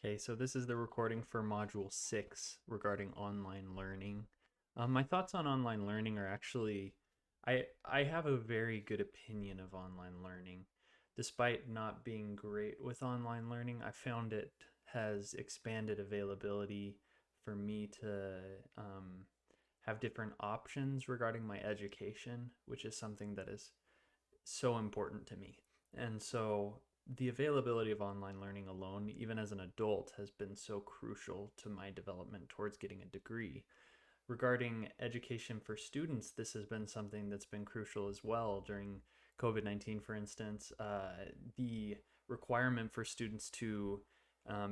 Okay, so this is the recording for Module 6 regarding online learning. My thoughts on online learning are actually, I have a very good opinion of online learning. Despite not being great with online learning, I found it has expanded availability for me to have different options regarding my education, which is something that is so important to me. And so the availability of online learning alone, even as an adult, has been so crucial to my development towards getting a degree. Regarding education for students, this has been something that's been crucial as well during COVID-19, for instance. The requirement for students to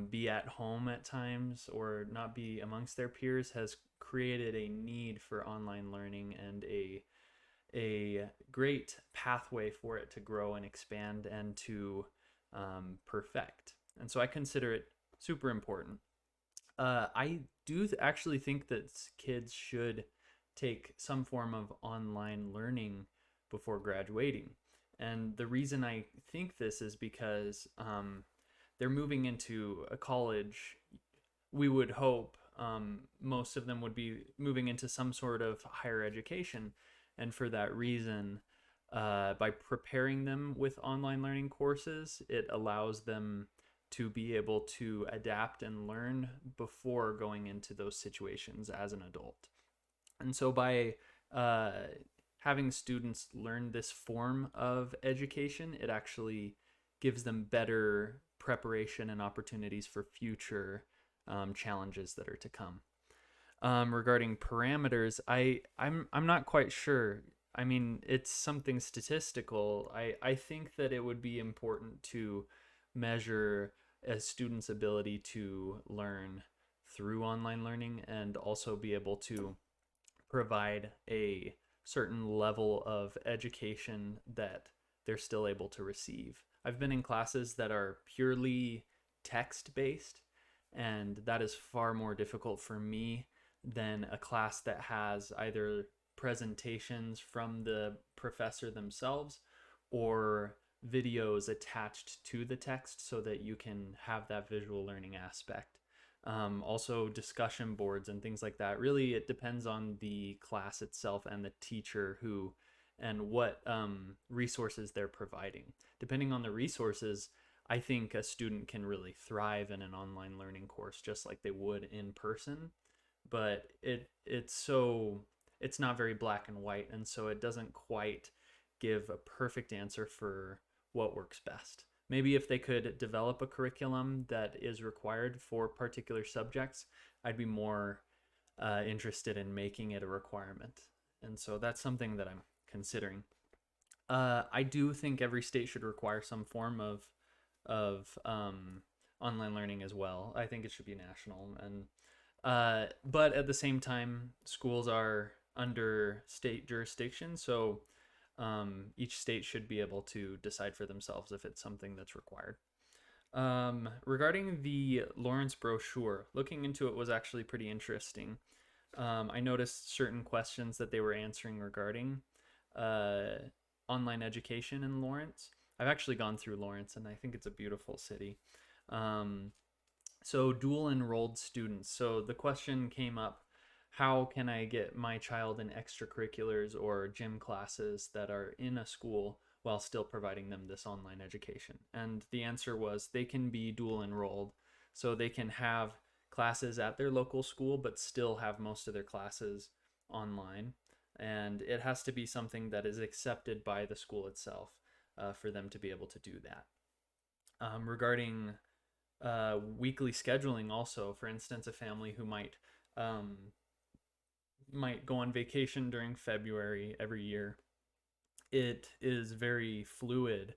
be at home at times or not be amongst their peers has created a need for online learning and a great pathway for it to grow and expand and to perfect. And so I consider it super important. I do actually think that kids should take some form of online learning before graduating. And the reason I think this is because they're moving into a college. We would hope most of them would be moving into some sort of higher education. And for that reason, by preparing them with online learning courses, it allows them to be able to adapt and learn before going into those situations as an adult. And so by uh, having students learn this form of education, it actually gives them better preparation and opportunities for future challenges that are to come. Regarding parameters, I'm not quite sure. I mean, it's something statistical. I think that it would be important to measure a student's ability to learn through online learning and also be able to provide a certain level of education that they're still able to receive. I've been in classes that are purely text based, and that is far more difficult for me than a class that has either presentations from the professor themselves or videos attached to the text so that you can have that visual learning aspect. Also, discussion boards and things like that. Really, it depends on the class itself and the teacher who and what resources they're providing. Depending on the resources, I think a student can really thrive in an online learning course just like they would in person. But it's not very black and white, and so it doesn't quite give a perfect answer for what works best. Maybe if they could develop a curriculum that is required for particular subjects, I'd be more interested in making it a requirement. And so that's something that I'm considering. I do think every state should require some form of online learning as well. I think it should be national, and but at the same time, schools are under state jurisdiction, so each state should be able to decide for themselves if it's something that's required. Regarding the Lawrence brochure, looking into it was actually pretty interesting. I noticed certain questions that they were answering regarding uh, online education in Lawrence. I've actually gone through Lawrence, and I think it's a beautiful city. Um, so, dual enrolled students. So, the question came up, how can I get my child in extracurriculars or gym classes that are in a school while still providing them this online education? And the answer was they can be dual enrolled. So, they can have classes at their local school, but still have most of their classes online. And it has to be something that is accepted by the school itself for them to be able to do that. Regarding weekly scheduling, also, for instance, a family who um, might go on vacation during February every year, it is very fluid.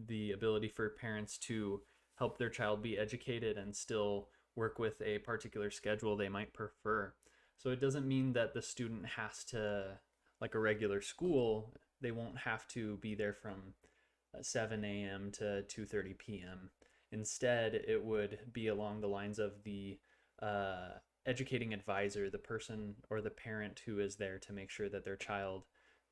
The ability for parents to help their child be educated and still work with a particular schedule they might prefer. So it doesn't mean that the student has to, like a regular school, they won't have to be there from 7 a.m. to 2:30 p.m. Instead, it would be along the lines of the educating advisor, the person or the parent who is there to make sure that their child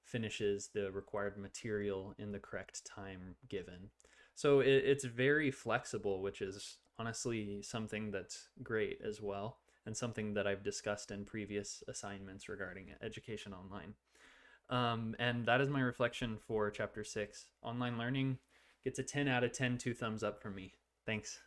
finishes the required material in the correct time given. So it's very flexible, which is honestly something that's great as well, and something that I've discussed in previous assignments regarding education online. And that is my reflection for chapter 6. Online learning gets a 10 out of 10, 2 thumbs up from me. Thanks.